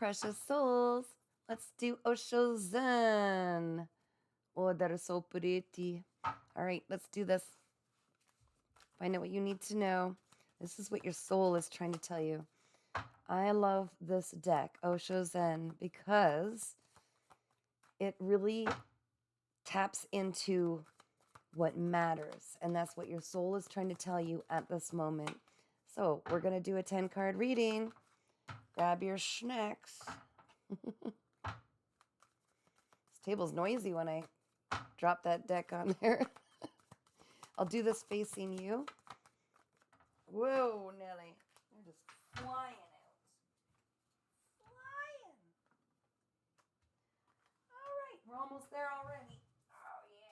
precious souls. Let's do Osho Zen. Oh, that is so pretty. All right, let's do this. Find out what you need to know. This is what your soul is trying to tell you. I love this deck, Osho Zen, because it really taps into what matters. And that's what your soul is trying to tell you at this moment. So we're going to do a 10-card reading. Grab your snacks. This table's noisy when I drop that deck on there. I'll do this facing you. Whoa, Nelly. They're just flying out. Flying. All right, we're almost there already. Oh, yeah.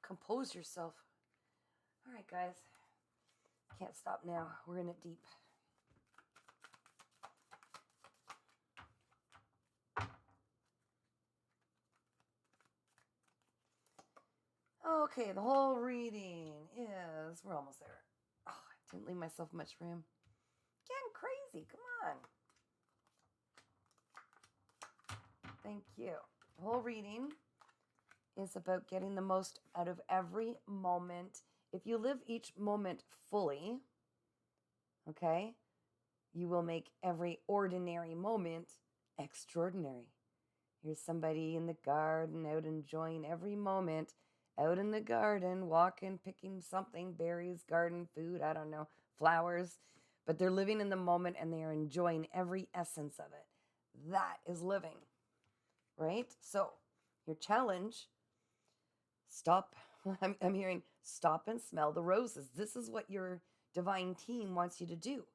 Compose yourself. All right, guys. Can't stop now. We're in it deep. Okay, the whole reading is... We're almost there. Oh, I didn't leave myself much room. Getting crazy. Come on. Thank you. The whole reading is about getting the most out of every moment. If you live each moment fully, okay, you will make every ordinary moment extraordinary. Here's somebody in the garden out enjoying every moment, out in the garden, walking, picking something, berries, garden, food, I don't know, flowers, but they're living in the moment and they are enjoying every essence of it. That is living, right? So your challenge, stop. I'm hearing stop and smell the roses. This is what your divine team wants you to do.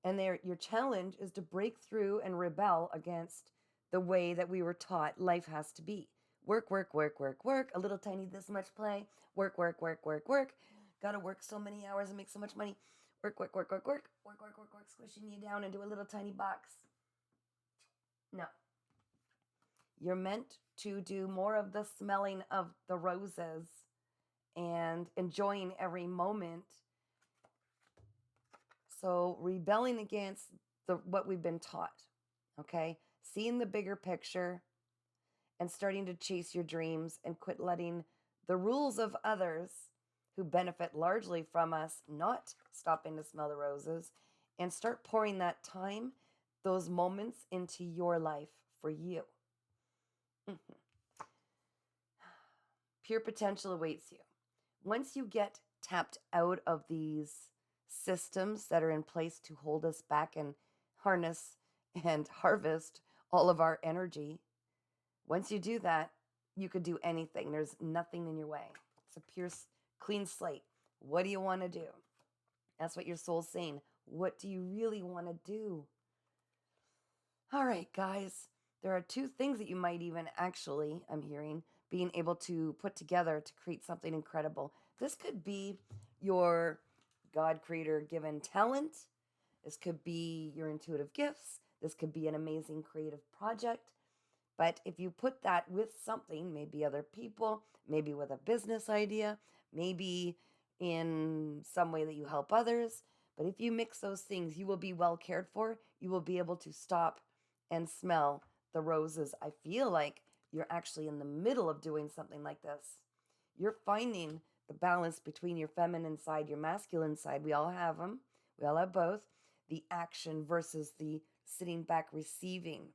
And your challenge is to break through and rebel against the way that we were taught life has to be. Work, work, work, work, work. A little tiny this much play. Work, work, work, work, work. Got to work so many hours and make so much money. Work, work, work, work, work. Work, work, work, work. Squishing you down into a little tiny box. No. You're meant to do more of the smelling of the roses and enjoying every moment. So rebelling against what we've been taught, okay? Seeing the bigger picture and starting to chase your dreams and quit letting the rules of others who benefit largely from us not stopping to smell the roses, and start pouring that time, those moments into your life for you. Pure potential awaits you. Once you get tapped out of these systems that are in place to hold us back and harness and harvest all of our energy, once you do that, you could do anything. There's nothing in your way. It's a pure, clean slate. What do you want to do? That's what your soul's saying. What do you really want to do? All right, guys. There are two things that you might even actually, I'm hearing, being able to put together to create something incredible. This could be your God creator given talent. This could be your intuitive gifts. This could be an amazing creative project. But if you put that with something, maybe other people, maybe with a business idea, maybe in some way that you help others, but if you mix those things, you will be well cared for. You will be able to stop and smell the roses. I feel like you're actually in the middle of doing something like this. You're finding the balance between your feminine side, your masculine side. We all have them. We all have both. The action versus the sitting back receiving.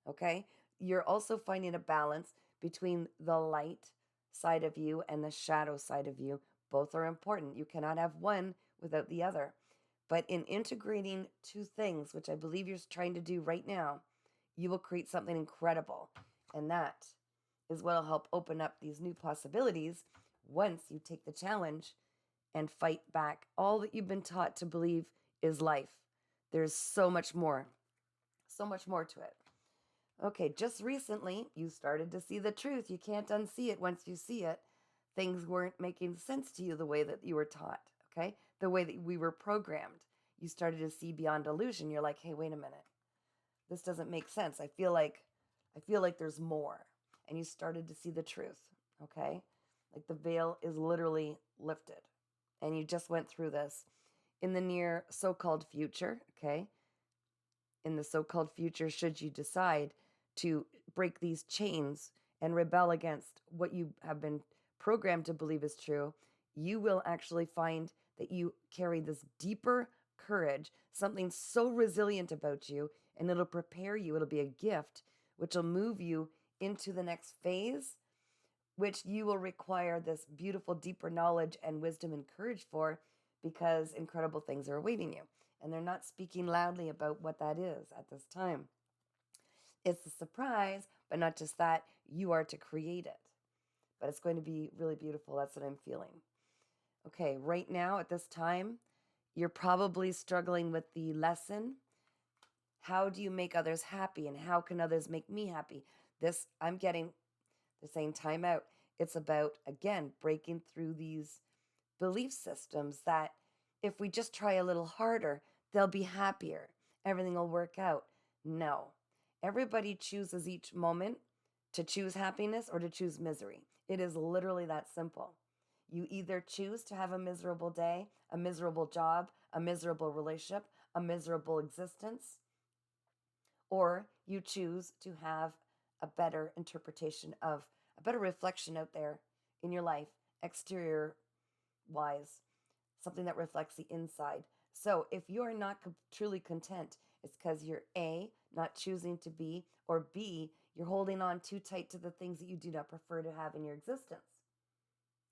Okay? You're also finding a balance between the light side of you and the shadow side of you. Both are important. You cannot have one without the other. But in integrating two things, which I believe you're trying to do right now, you will create something incredible. And that is what will help open up these new possibilities once you take the challenge and fight back all that you've been taught to believe is life. There's so much more to it. Okay, just recently, you started to see the truth. You can't unsee it once you see it. Things weren't making sense to you the way that you were taught, okay? The way that we were programmed. You started to see beyond illusion. You're like, hey, wait a minute. This doesn't make sense. I feel like there's more. And you started to see the truth, okay? Like the veil is literally lifted. and you just went through this, in the near so-called future, okay? In the so-called future, should you decide to break these chains and rebel against what you have been programmed to believe is true, you will actually find that you carry this deeper courage, something so resilient about you, and it'll prepare you. It'll be a gift, which will move you into the next phase, which you will require this beautiful, deeper knowledge and wisdom and courage for, because incredible things are awaiting you. And they're not speaking loudly about what that is at this time. It's a surprise, but not just that, you are to create it. But it's going to be really beautiful. That's what I'm feeling. Okay, right now at this time, you're probably struggling with the lesson. How do you make others happy, and how can others make me happy? This, I'm getting, they're saying time out. It's about, again, breaking through these belief systems that if we just try a little harder, they'll be happier. Everything will work out. No. Everybody chooses each moment to choose happiness or to choose misery. It is literally that simple. You either choose to have a miserable day, a miserable job, a miserable relationship, a miserable existence, or you choose to have a better interpretation of, a better reflection out there in your life, exterior wise, something that reflects the inside. So if you are not truly content, it's because you're A, not choosing to be, or B, you're holding on too tight to the things that you do not prefer to have in your existence.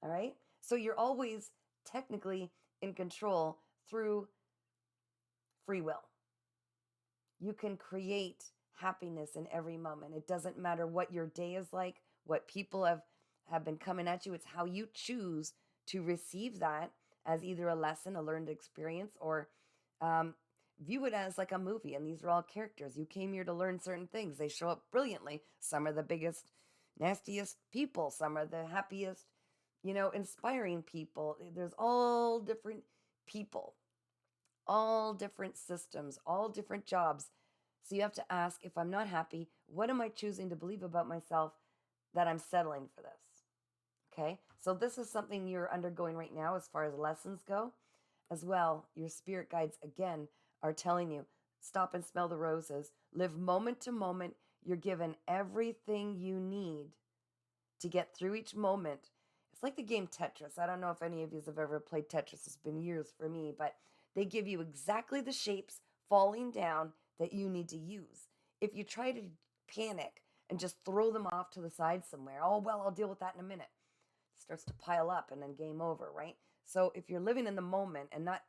All right? So you're always technically in control through free will. You can create happiness in every moment. It doesn't matter what your day is like, what people have been coming at you. It's how you choose to receive that as either a lesson, a learned experience, or view it as like a movie. And these are all characters. You came here to learn certain things. They show up brilliantly. Some are the biggest, nastiest people. Some are the happiest, inspiring people. There's all different people, all different systems, all different jobs. So you have to ask, if I'm not happy, what am I choosing to believe about myself that I'm settling for this? Okay, so this is something you're undergoing right now as far as lessons go. As well, your spirit guides, again, are telling you, stop and smell the roses. Live moment to moment. You're given everything you need to get through each moment. It's like the game Tetris. I don't know if any of you have ever played Tetris. It's been years for me, but they give you exactly the shapes falling down that you need to use. If you try to panic and just throw them off to the side somewhere, oh, well, I'll deal with that in a minute, it starts to pile up and then game over, right? So if you're living in the moment and not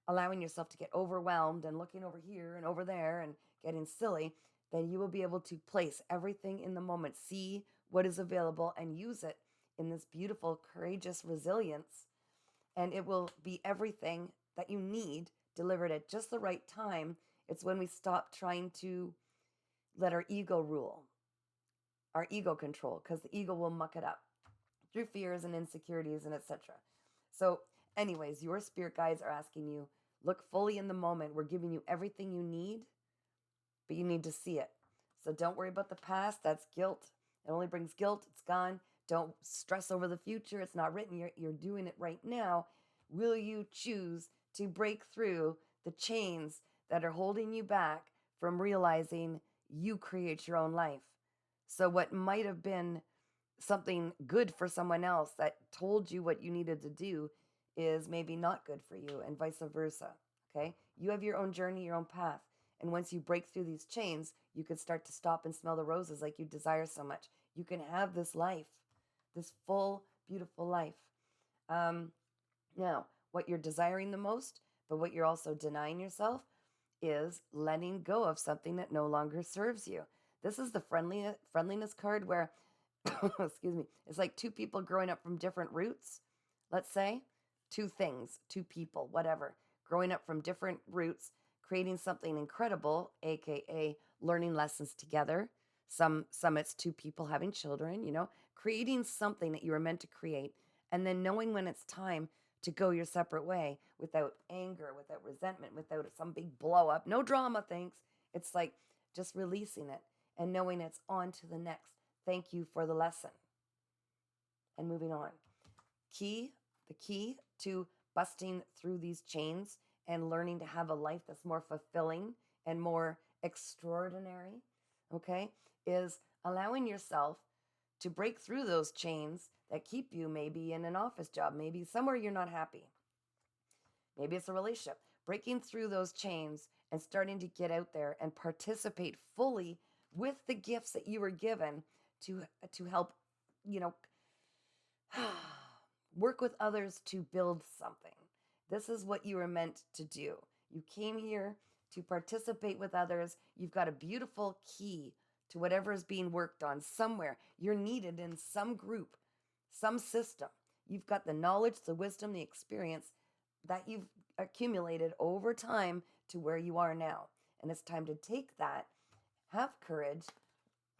allowing yourself to get overwhelmed and looking over here and over there and getting silly, then you will be able to place everything in the moment, see what is available, and use it in this beautiful, courageous resilience. And it will be everything that you need delivered at just the right time. It's when we stop trying to let our ego rule, our ego control, because the ego will muck it up through fears and insecurities and etc. So anyways, your spirit guides are asking you, look fully in the moment. We're giving you everything you need, but you need to see it. So don't worry about the past. That's guilt. It only brings guilt. It's gone. Don't stress over the future. It's not written. You're doing it right now. Will you choose to break through the chains that are holding you back from realizing you create your own life? So what might have been something good for someone else that told you what you needed to do is maybe not good for you, and vice versa. Okay? You have your own journey, your own path. And once you break through these chains, you can start to stop and smell the roses like you desire so much. You can have this life, this full, beautiful life. Now, what you're desiring the most, but what you're also denying yourself, is letting go of something that no longer serves you. This is the friendliness card where, excuse me, it's like two people growing up from different roots. Let's say two things, two people, whatever, growing up from different roots, creating something incredible, aka learning lessons together. Some it's two people having children, creating something that you were meant to create, and then knowing when it's time to go your separate way without anger, without resentment, without some big blow up. No drama, thanks. It's like just releasing it and knowing it's on to the next. Thank you for the lesson. And moving on. The key to busting through these chains and learning to have a life that's more fulfilling and more extraordinary, okay, is allowing yourself to break through those chains that keep you maybe in an office job, maybe somewhere you're not happy. Maybe it's a relationship. Breaking through those chains and starting to get out there and participate fully with the gifts that you were given to help, you know, work with others to build something. This is what you were meant to do. You came here to participate with others. You've got a beautiful key to whatever is being worked on somewhere. You're needed in some group, some system. You've got the knowledge, the wisdom, the experience that you've accumulated over time to where you are now. And it's time to take that, have courage.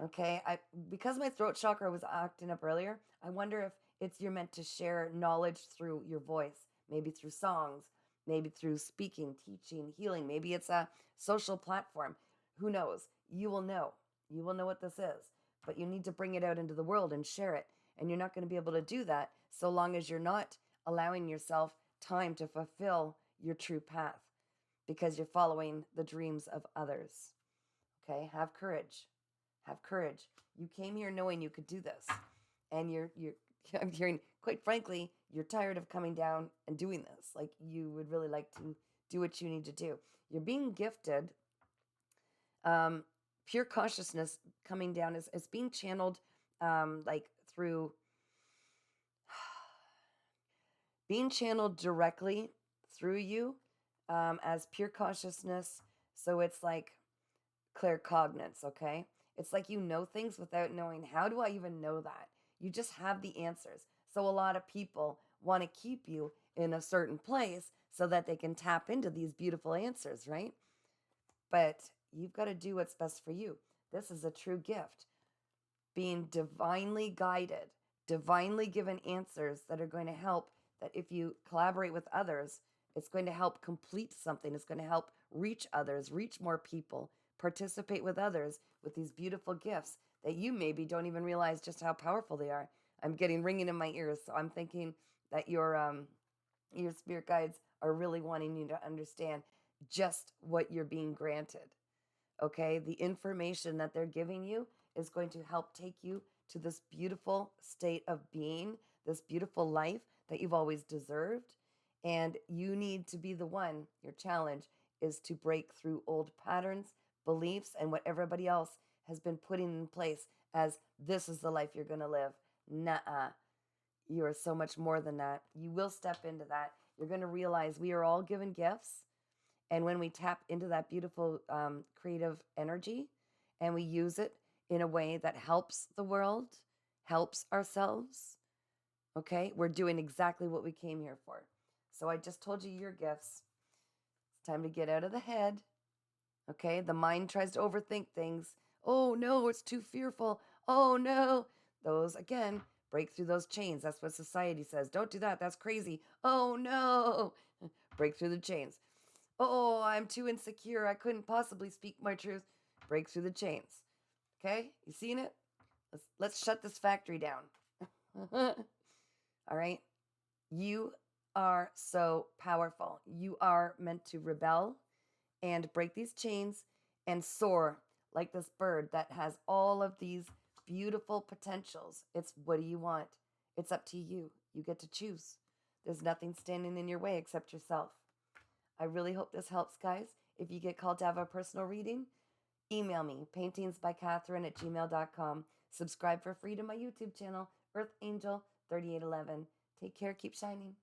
Okay, because my throat chakra was acting up earlier, I wonder if you're meant to share knowledge through your voice, maybe through songs, maybe through speaking, teaching, healing. Maybe it's a social platform. Who knows? You will know. You will know what this is. But you need to bring it out into the world and share it. And you're not going to be able to do that so long as you're not allowing yourself time to fulfill your true path because you're following the dreams of others. Okay? Have courage. Have courage. You came here knowing you could do this. And I'm hearing, quite frankly, you're tired of coming down and doing this. Like, you would really like to do what you need to do. You're being gifted. Pure consciousness coming down is being channeled like through being channeled directly through you as pure consciousness. So it's like claircognizance, okay? It's like you know things without knowing. How do I even know that? You just have the answers. So a lot of people want to keep you in a certain place so that they can tap into these beautiful answers, right? But you've got to do what's best for you. This is a true gift. Being divinely guided, divinely given answers that are going to help, that if you collaborate with others, it's going to help complete something. It's going to help reach others, reach more people, participate with others with these beautiful gifts that you maybe don't even realize just how powerful they are. I'm getting ringing in my ears, so I'm thinking that your spirit guides are really wanting you to understand just what you're being granted. Okay? The information that they're giving you is going to help take you to this beautiful state of being, this beautiful life that you've always deserved. And you need to be the one. Your challenge is to break through old patterns, beliefs, and what everybody else has been putting in place as this is the life you're going to live. Nuh-uh. You are so much more than that. You will step into that. You're going to realize we are all given gifts. And when we tap into that beautiful creative energy and we use it in a way that helps the world, helps ourselves, okay, we're doing exactly what we came here for. So I just told you your gifts. It's time to get out of the head. Okay, the mind tries to overthink things. Oh no, it's too fearful. Oh no. Those, again, break through those chains. That's what society says. Don't do that. That's crazy. Oh no. Break through the chains. Oh, I'm too insecure. I couldn't possibly speak my truth. Break through the chains. Okay, you seen it? Let's shut this factory down. All right? You are so powerful. You are meant to rebel and break these chains and soar like this bird that has all of these beautiful potentials. It's what do you want? It's up to you. You get to choose. There's nothing standing in your way except yourself. I really hope this helps, guys. If you get called to have a personal reading, email me, paintingsbycatherine@gmail.com. Subscribe for free to my YouTube channel, Earth Angel 3811. Take care. Keep shining.